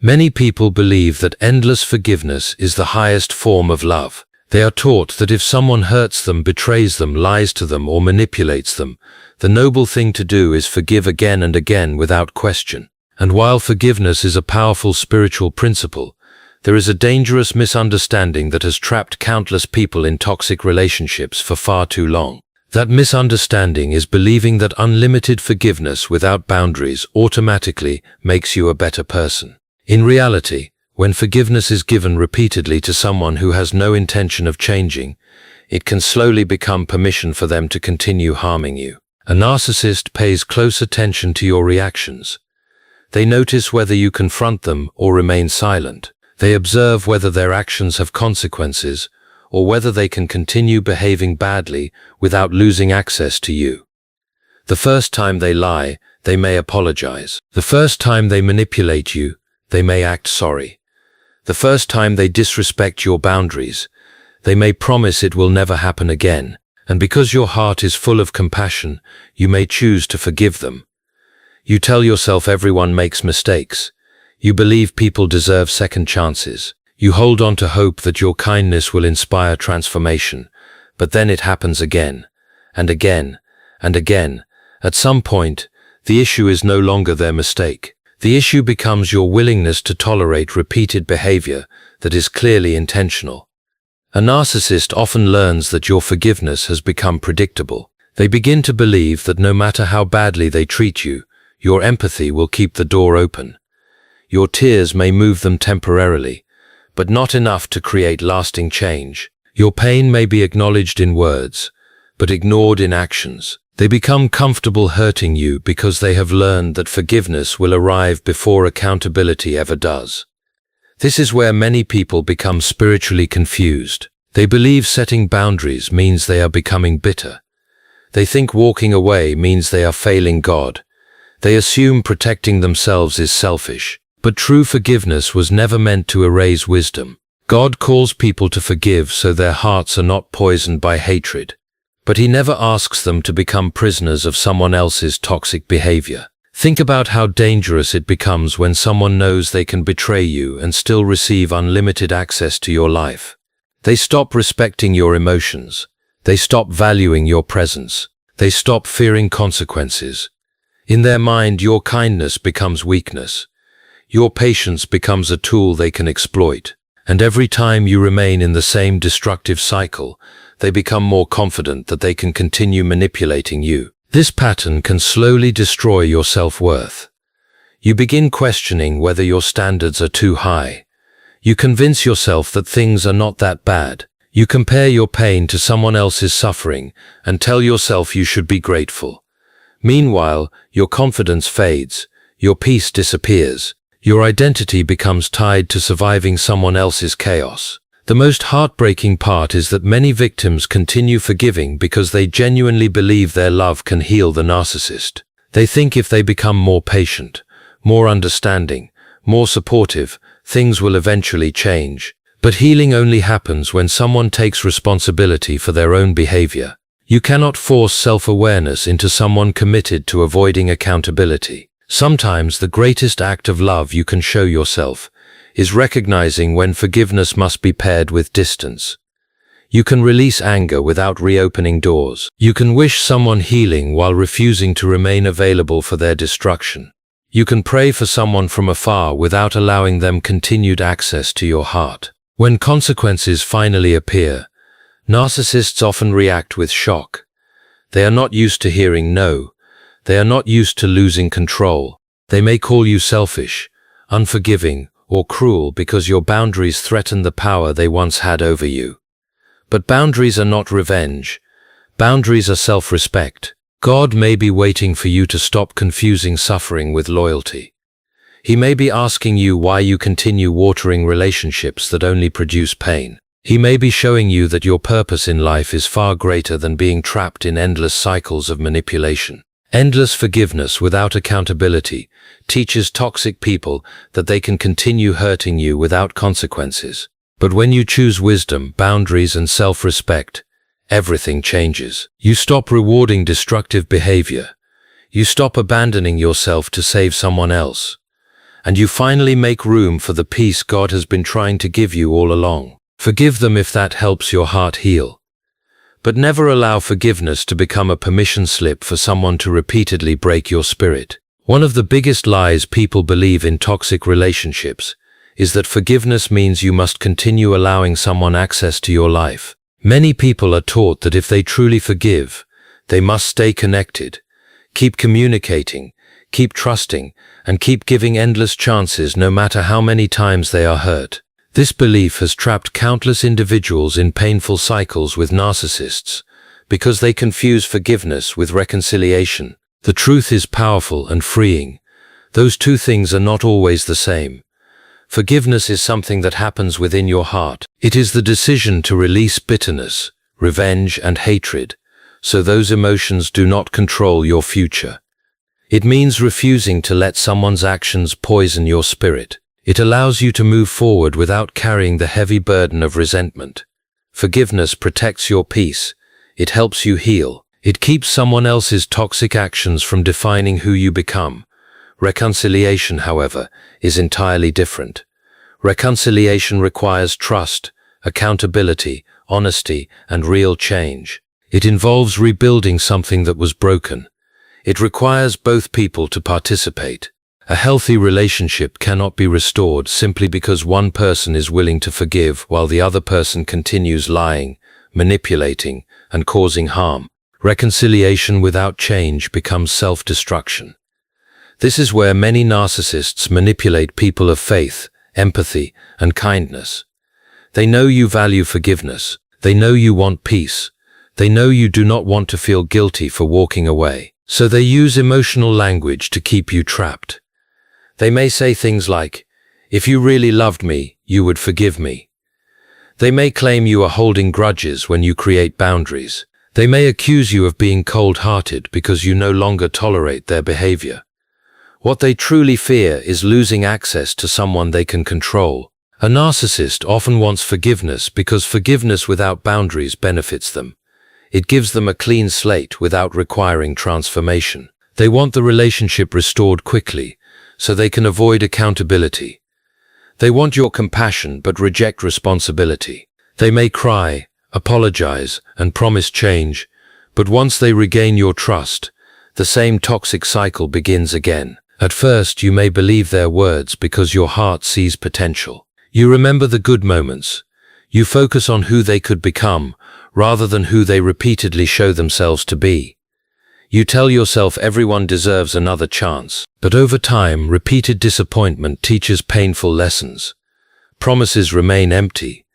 Many people believe that endless forgiveness is the highest form of love. They are taught that if someone hurts them, betrays them, lies to them, or manipulates them, the noble thing to do is forgive again and again without question. And while forgiveness is a powerful spiritual principle, there is a dangerous misunderstanding that has trapped countless people in toxic relationships for far too long. That misunderstanding is believing that unlimited forgiveness without boundaries automatically makes you a better person. In reality, when forgiveness is given repeatedly to someone who has no intention of changing, it can slowly become permission for them to continue harming you. A narcissist pays close attention to your reactions. They notice whether you confront them or remain silent. They observe whether their actions have consequences or whether they can continue behaving badly without losing access to you. The first time they lie, they may apologize. The first time they manipulate you, they may act sorry. The first time they disrespect your boundaries, they may promise it will never happen again. And because your heart is full of compassion, you may choose to forgive them. You tell yourself everyone makes mistakes. You believe people deserve second chances. You hold on to hope that your kindness will inspire transformation. But then it happens again, and again, and again. At some point, the issue is no longer their mistake. The issue becomes your willingness to tolerate repeated behavior that is clearly intentional. A narcissist often learns that your forgiveness has become predictable. They begin to believe that no matter how badly they treat you, your empathy will keep the door open. Your tears may move them temporarily, but not enough to create lasting change. Your pain may be acknowledged in words, but ignored in actions. They become comfortable hurting you because they have learned that forgiveness will arrive before accountability ever does. This is where many people become spiritually confused. They believe setting boundaries means they are becoming bitter. They think walking away means they are failing God. They assume protecting themselves is selfish. But true forgiveness was never meant to erase wisdom. God calls people to forgive so their hearts are not poisoned by hatred. But He never asks them to become prisoners of someone else's toxic behavior. Think about how dangerous it becomes when someone knows they can betray you and still receive unlimited access to your life. They stop respecting your emotions. They stop valuing your presence. They stop fearing consequences. In their mind, your kindness becomes weakness. Your patience becomes a tool they can exploit. And every time you remain in the same destructive cycle, they become more confident that they can continue manipulating you. This pattern can slowly destroy your self-worth. You begin questioning whether your standards are too high. You convince yourself that things are not that bad. You compare your pain to someone else's suffering and tell yourself you should be grateful. Meanwhile, your confidence fades, your peace disappears. Your identity becomes tied to surviving someone else's chaos. The most heartbreaking part is that many victims continue forgiving because they genuinely believe their love can heal the narcissist. They think if they become more patient, more understanding, more supportive, things will eventually change. But healing only happens when someone takes responsibility for their own behavior. You cannot force self-awareness into someone committed to avoiding accountability. Sometimes the greatest act of love you can show yourself is recognizing when forgiveness must be paired with distance. You can release anger without reopening doors. You can wish someone healing while refusing to remain available for their destruction. You can pray for someone from afar without allowing them continued access to your heart. When consequences finally appear, narcissists often react with shock. They are not used to hearing no. They are not used to losing control. They may call you selfish, unforgiving, or cruel because your boundaries threaten the power they once had over you. But boundaries are not revenge. Boundaries are self-respect. God may be waiting for you to stop confusing suffering with loyalty. He may be asking you why you continue watering relationships that only produce pain. He may be showing you that your purpose in life is far greater than being trapped in endless cycles of manipulation. Endless forgiveness without accountability teaches toxic people that they can continue hurting you without consequences. But when you choose wisdom, boundaries, and self-respect, everything changes. You stop rewarding destructive behavior. You stop abandoning yourself to save someone else. and you finally make room for the peace God has been trying to give you all along. Forgive them if that helps your heart heal. But never allow forgiveness to become a permission slip for someone to repeatedly break your spirit. One of the biggest lies people believe in toxic relationships is that forgiveness means you must continue allowing someone access to your life. Many people are taught that if they truly forgive, they must stay connected, keep communicating, keep trusting, and keep giving endless chances no matter how many times they are hurt. This belief has trapped countless individuals in painful cycles with narcissists because they confuse forgiveness with reconciliation. The truth is powerful and freeing. Those two things are not always the same. Forgiveness is something that happens within your heart. It is the decision to release bitterness, revenge, and hatred, so those emotions do not control your future. It means refusing to let someone's actions poison your spirit. It allows you to move forward without carrying the heavy burden of resentment. Forgiveness protects your peace. It helps you heal. It keeps someone else's toxic actions from defining who you become. Reconciliation, however, is entirely different. Reconciliation requires trust, accountability, honesty, and real change. It involves rebuilding something that was broken. It requires both people to participate. A healthy relationship cannot be restored simply because one person is willing to forgive while the other person continues lying, manipulating, and causing harm. Reconciliation without change becomes self-destruction. This is where many narcissists manipulate people of faith, empathy, and kindness. They know you value forgiveness. They know you want peace. They know you do not want to feel guilty for walking away. So they use emotional language to keep you trapped. They may say things like, "If you really loved me, you would forgive me." They may claim you are holding grudges when you create boundaries. They may accuse you of being cold-hearted because you no longer tolerate their behavior. What they truly fear is losing access to someone they can control. A narcissist often wants forgiveness because forgiveness without boundaries benefits them. It gives them a clean slate without requiring transformation. They want the relationship restored quickly, so they can avoid accountability. They want your compassion but reject responsibility. They may cry, apologize, and promise change, but once they regain your trust, the same toxic cycle begins again. At first, you may believe their words because your heart sees potential. You remember the good moments. You focus on who they could become, rather than who they repeatedly show themselves to be. You tell yourself everyone deserves another chance. But over time, repeated disappointment teaches painful lessons. Promises remain empty.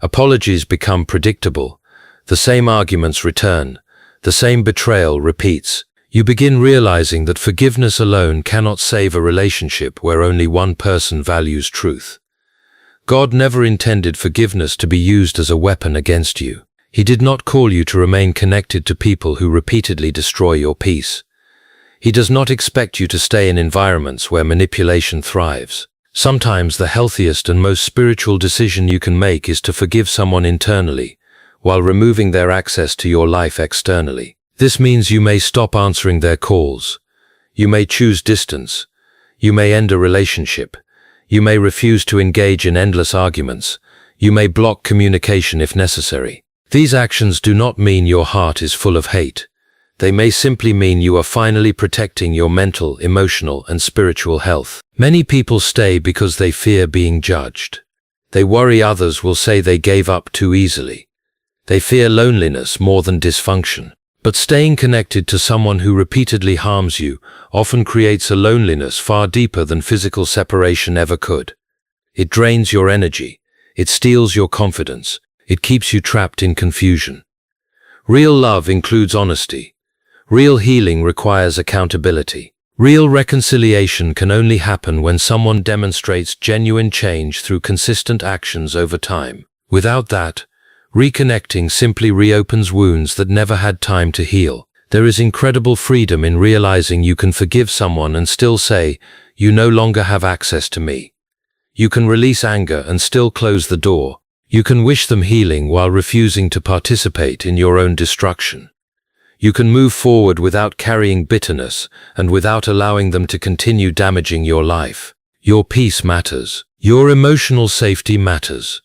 Apologies become predictable. The same arguments return. The same betrayal repeats. You begin realizing that forgiveness alone cannot save a relationship where only one person values truth. God never intended forgiveness to be used as a weapon against you. He did not call you to remain connected to people who repeatedly destroy your peace. He does not expect you to stay in environments where manipulation thrives. Sometimes the healthiest and most spiritual decision you can make is to forgive someone internally, while removing their access to your life externally. This means you may stop answering their calls. You may choose distance. You may end a relationship. You may refuse to engage in endless arguments. You may block communication if necessary. These actions do not mean your heart is full of hate. They may simply mean you are finally protecting your mental, emotional, and spiritual health. Many people stay because they fear being judged. They worry others will say they gave up too easily. They fear loneliness more than dysfunction. But staying connected to someone who repeatedly harms you often creates a loneliness far deeper than physical separation ever could. It drains your energy. It steals your confidence. It keeps you trapped in confusion. Real love includes honesty. Real healing requires accountability. Real reconciliation can only happen when someone demonstrates genuine change through consistent actions over time. Without that, reconnecting simply reopens wounds that never had time to heal. There is incredible freedom in realizing you can forgive someone and still say, "You no longer have access to me." You can release anger and still close the door. You can wish them healing while refusing to participate in your own destruction. You can move forward without carrying bitterness and without allowing them to continue damaging your life. Your peace matters. Your emotional safety matters.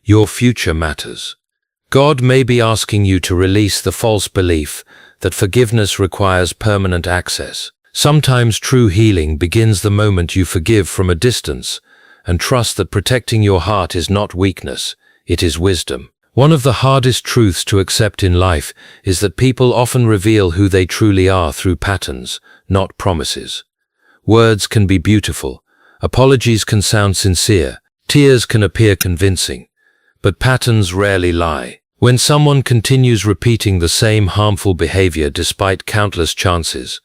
Your future matters. God may be asking you to release the false belief that forgiveness requires permanent access. Sometimes true healing begins the moment you forgive from a distance and trust that protecting your heart is not weakness, it is wisdom. One of the hardest truths to accept in life is that people often reveal who they truly are through patterns, not promises. Words can be beautiful, apologies can sound sincere, tears can appear convincing, but patterns rarely lie. When someone continues repeating the same harmful behavior despite countless chances,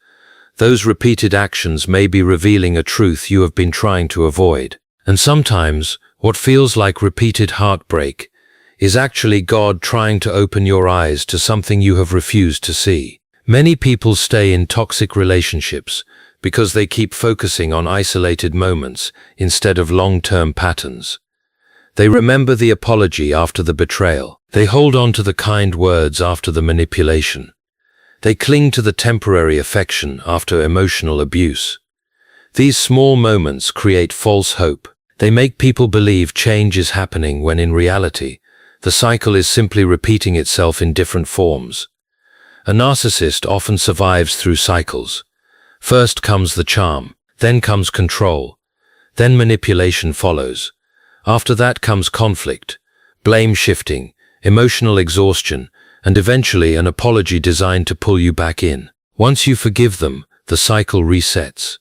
those repeated actions may be revealing a truth you have been trying to avoid. And sometimes, what feels like repeated heartbreak is actually God trying to open your eyes to something you have refused to see. Many people stay in toxic relationships because they keep focusing on isolated moments instead of long-term patterns. They remember the apology after the betrayal. They hold on to the kind words after the manipulation. They cling to the temporary affection after emotional abuse. These small moments create false hope. They make people believe change is happening when in reality, the cycle is simply repeating itself in different forms. A narcissist often survives through cycles. First comes the charm, then comes control, then manipulation follows. After that comes conflict, blame shifting, emotional exhaustion, and eventually an apology designed to pull you back in. Once you forgive them, the cycle resets.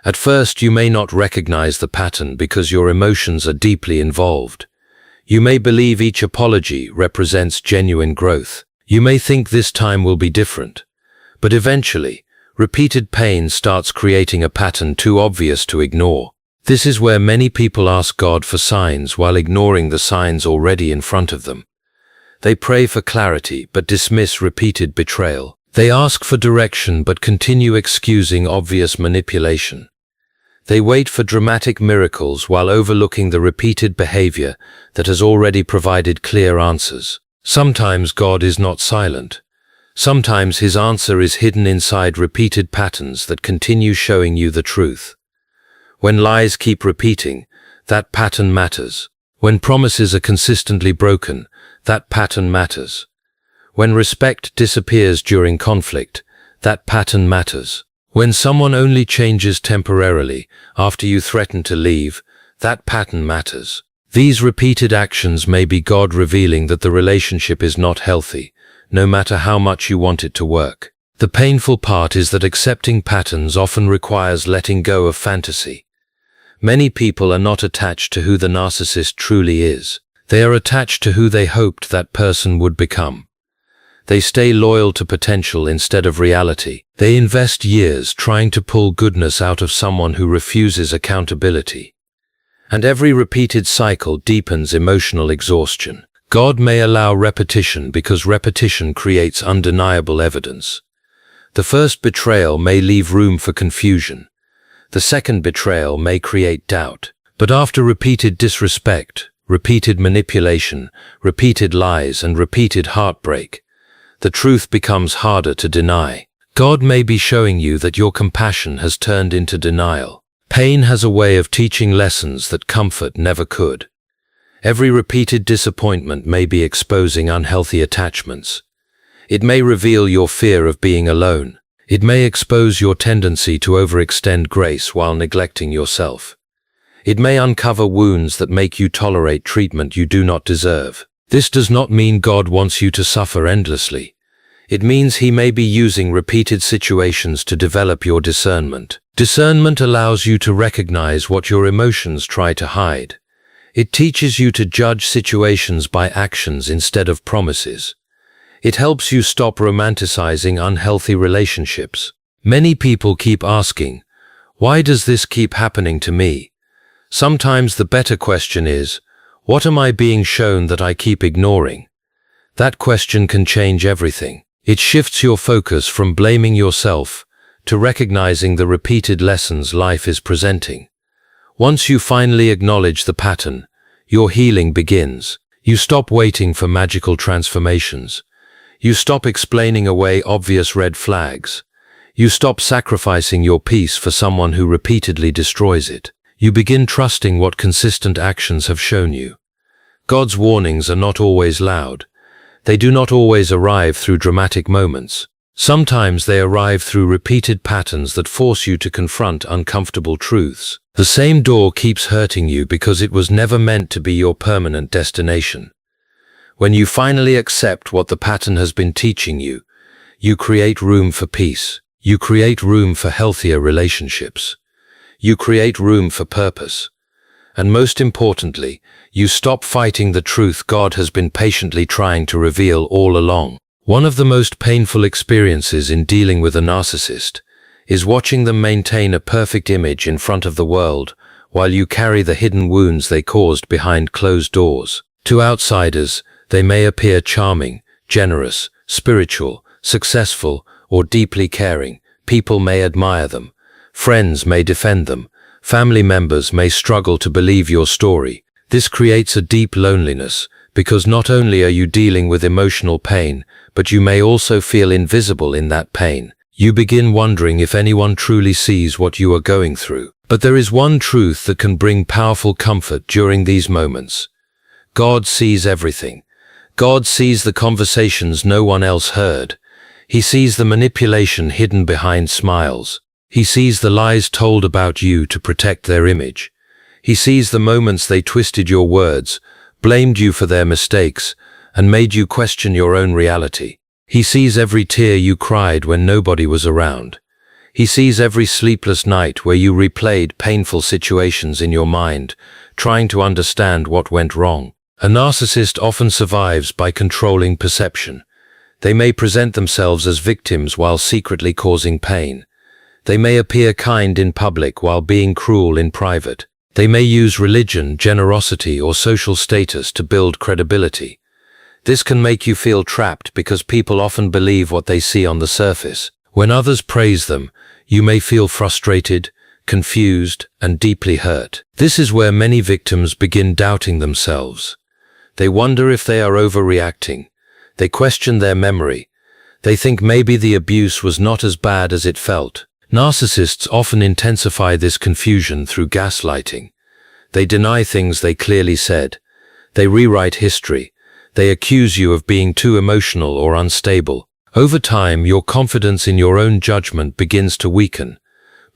At first, you may not recognize the pattern because your emotions are deeply involved. You may believe each apology represents genuine growth. You may think this time will be different. But eventually, repeated pain starts creating a pattern too obvious to ignore. This is where many people ask God for signs while ignoring the signs already in front of them. They pray for clarity but dismiss repeated betrayal. They ask for direction but continue excusing obvious manipulation. They wait for dramatic miracles while overlooking the repeated behavior that has already provided clear answers. Sometimes God is not silent. Sometimes his answer is hidden inside repeated patterns that continue showing you the truth. When lies keep repeating, that pattern matters. When promises are consistently broken, that pattern matters. When respect disappears during conflict, that pattern matters. When someone only changes temporarily after you threaten to leave, that pattern matters. These repeated actions may be God revealing that the relationship is not healthy, no matter how much you want it to work. The painful part is that accepting patterns often requires letting go of fantasy. Many people are not attached to who the narcissist truly is. They are attached to who they hoped that person would become. They stay loyal to potential instead of reality. They invest years trying to pull goodness out of someone who refuses accountability. And every repeated cycle deepens emotional exhaustion. God may allow repetition because repetition creates undeniable evidence. The first betrayal may leave room for confusion. The second betrayal may create doubt. But after repeated disrespect, repeated manipulation, repeated lies, and repeated heartbreak, the truth becomes harder to deny. God may be showing you that your compassion has turned into denial. Pain has a way of teaching lessons that comfort never could. Every repeated disappointment may be exposing unhealthy attachments. It may reveal your fear of being alone. It may expose your tendency to overextend grace while neglecting yourself. It may uncover wounds that make you tolerate treatment you do not deserve. This does not mean God wants you to suffer endlessly. It means he may be using repeated situations to develop your discernment. Discernment allows you to recognize what your emotions try to hide. It teaches you to judge situations by actions instead of promises. It helps you stop romanticizing unhealthy relationships. Many people keep asking, "Why does this keep happening to me?" Sometimes the better question is, what am I being shown that I keep ignoring? That question can change everything. It shifts your focus from blaming yourself to recognizing the repeated lessons life is presenting. Once you finally acknowledge the pattern, your healing begins. You stop waiting for magical transformations. You stop explaining away obvious red flags. You stop sacrificing your peace for someone who repeatedly destroys it. You begin trusting what consistent actions have shown you. God's warnings are not always loud. They do not always arrive through dramatic moments. Sometimes they arrive through repeated patterns that force you to confront uncomfortable truths. The same door keeps hurting you because it was never meant to be your permanent destination. When you finally accept what the pattern has been teaching you, you create room for peace. You create room for healthier relationships. You create room for purpose. And most importantly, you stop fighting the truth God has been patiently trying to reveal all along. One of the most painful experiences in dealing with a narcissist is watching them maintain a perfect image in front of the world while you carry the hidden wounds they caused behind closed doors. To outsiders, they may appear charming, generous, spiritual, successful, or deeply caring. People may admire them. Friends may defend them. Family members may struggle to believe your story. This creates a deep loneliness, because not only are you dealing with emotional pain, but you may also feel invisible in that pain. You begin wondering if anyone truly sees what you are going through. But there is one truth that can bring powerful comfort during these moments. God sees everything. God sees the conversations no one else heard. He sees the manipulation hidden behind smiles. He sees the lies told about you to protect their image. He sees the moments they twisted your words, blamed you for their mistakes, and made you question your own reality. He sees every tear you cried when nobody was around. He sees every sleepless night where you replayed painful situations in your mind, trying to understand what went wrong. A narcissist often survives by controlling perception. They may present themselves as victims while secretly causing pain. They may appear kind in public while being cruel in private. They may use religion, generosity, or social status to build credibility. This can make you feel trapped because people often believe what they see on the surface. When others praise them, you may feel frustrated, confused, and deeply hurt. This is where many victims begin doubting themselves. They wonder if they are overreacting. They question their memory. They think maybe the abuse was not as bad as it felt. Narcissists often intensify this confusion through gaslighting. They deny things they clearly said. They rewrite history. They accuse you of being too emotional or unstable. Over time, your confidence in your own judgment begins to weaken.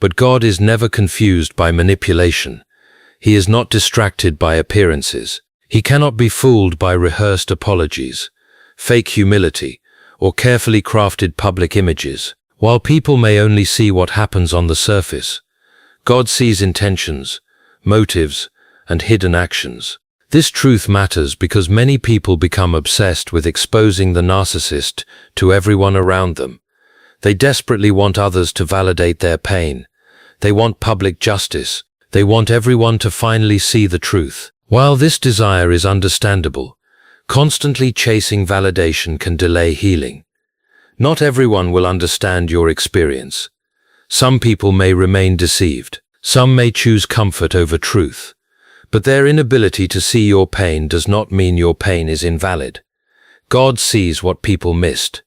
But God is never confused by manipulation. He is not distracted by appearances. He cannot be fooled by rehearsed apologies, fake humility, or carefully crafted public images. While people may only see what happens on the surface, God sees intentions, motives, and hidden actions. This truth matters because many people become obsessed with exposing the narcissist to everyone around them. They desperately want others to validate their pain. They want public justice. They want everyone to finally see the truth. While this desire is understandable, constantly chasing validation can delay healing. Not everyone will understand your experience. Some people may remain deceived. Some may choose comfort over truth. But their inability to see your pain does not mean your pain is invalid. God sees what people missed.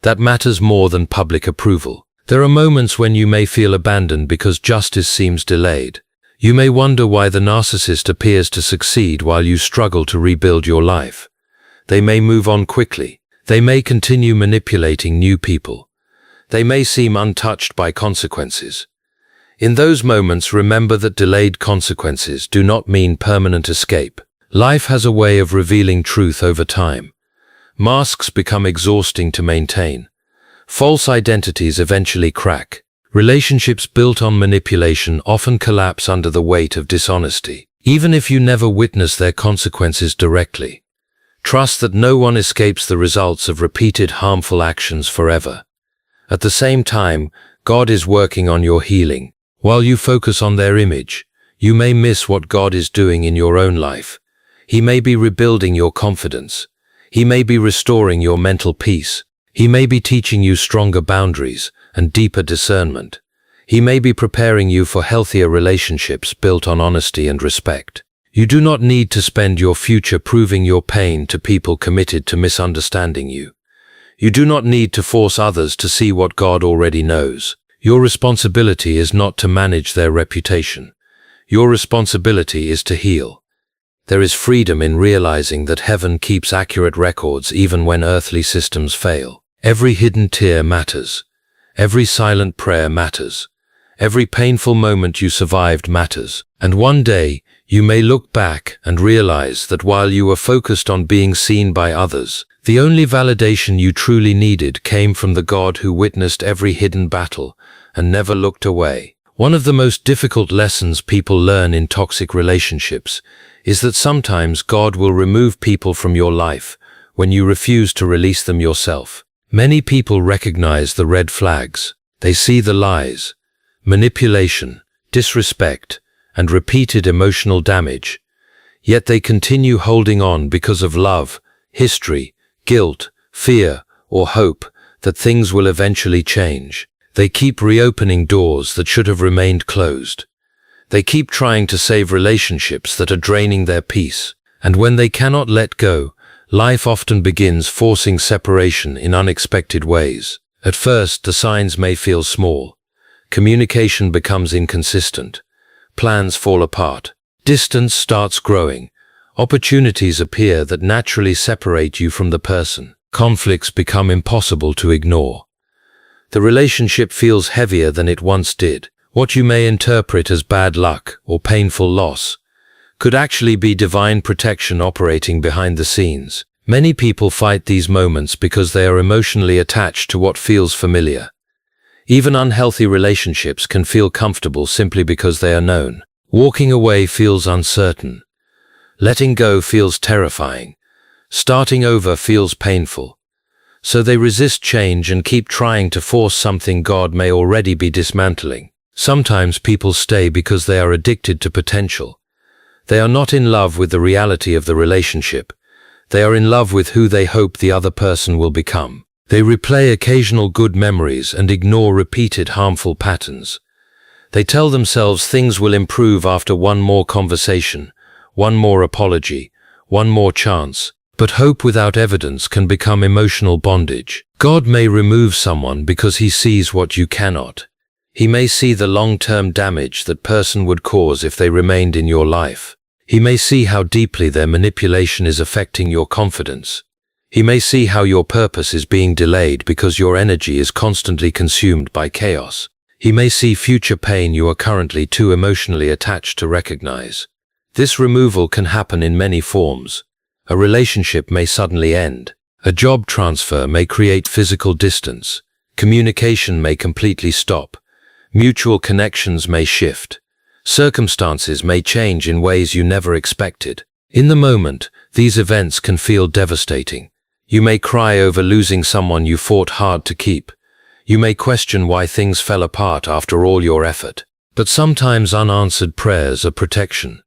That matters more than public approval. There are moments when you may feel abandoned because justice seems delayed. You may wonder why the narcissist appears to succeed while you struggle to rebuild your life. They may move on quickly. They may continue manipulating new people. They may seem untouched by consequences. In those moments, remember that delayed consequences do not mean permanent escape. Life has a way of revealing truth over time. Masks become exhausting to maintain. False identities eventually crack. Relationships built on manipulation often collapse under the weight of dishonesty. Even if you never witness their consequences directly, trust that no one escapes the results of repeated harmful actions forever. At the same time, God is working on your healing. While you focus on their image, you may miss what God is doing in your own life. He may be rebuilding your confidence. He may be restoring your mental peace. He may be teaching you stronger boundaries and deeper discernment. He may be preparing you for healthier relationships built on honesty and respect. You do not need to spend your future proving your pain to people committed to misunderstanding you. You do not need to force others to see what God already knows. Your responsibility is not to manage their reputation. Your responsibility is to heal. There is freedom in realizing that heaven keeps accurate records even when earthly systems fail. Every hidden tear matters. Every silent prayer matters. Every painful moment you survived matters. And one day, you may look back and realize that while you were focused on being seen by others, the only validation you truly needed came from the God who witnessed every hidden battle and never looked away. One of the most difficult lessons people learn in toxic relationships is that sometimes God will remove people from your life when you refuse to release them yourself. Many people recognize the red flags. They see the lies, manipulation, disrespect, and repeated emotional damage. Yet they continue holding on because of love, history, guilt, fear, or hope that things will eventually change. They keep reopening doors that should have remained closed. They keep trying to save relationships that are draining their peace. And when they cannot let go, life often begins forcing separation in unexpected ways. At first, the signs may feel small. Communication becomes inconsistent. Plans fall apart. Distance starts growing. Opportunities appear that naturally separate you from the person. Conflicts become impossible to ignore. The relationship feels heavier than it once did. What you may interpret as bad luck or painful loss could actually be divine protection operating behind the scenes. Many people fight these moments because they are emotionally attached to what feels familiar. Even unhealthy relationships can feel comfortable simply because they are known. Walking away feels uncertain. Letting go feels terrifying. Starting over feels painful. So they resist change and keep trying to force something God may already be dismantling. Sometimes people stay because they are addicted to potential. They are not in love with the reality of the relationship. They are in love with who they hope the other person will become. They replay occasional good memories and ignore repeated harmful patterns. They tell themselves things will improve after one more conversation, one more apology, one more chance. But hope without evidence can become emotional bondage. God may remove someone because he sees what you cannot. He may see the long-term damage that person would cause if they remained in your life. He may see how deeply their manipulation is affecting your confidence. He may see how your purpose is being delayed because your energy is constantly consumed by chaos. He may see future pain you are currently too emotionally attached to recognize. This removal can happen in many forms. A relationship may suddenly end. A job transfer may create physical distance. Communication may completely stop. Mutual connections may shift. Circumstances may change in ways you never expected. In the moment, these events can feel devastating. You may cry over losing someone you fought hard to keep. You may question why things fell apart after all your effort. But sometimes unanswered prayers are protection.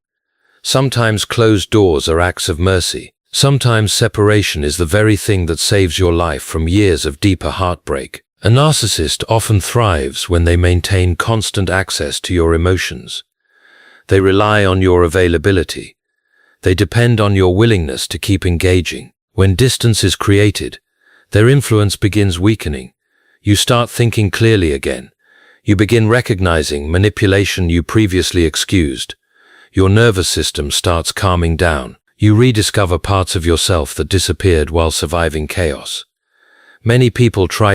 Sometimes closed doors are acts of mercy. Sometimes separation is the very thing that saves your life from years of deeper heartbreak. A narcissist often thrives when they maintain constant access to your emotions. They rely on your availability. They depend on your willingness to keep engaging. When distance is created, their influence begins weakening. You start thinking clearly again. You begin recognizing manipulation you previously excused. Your nervous system starts calming down. You rediscover parts of yourself that disappeared while surviving chaos. Many people try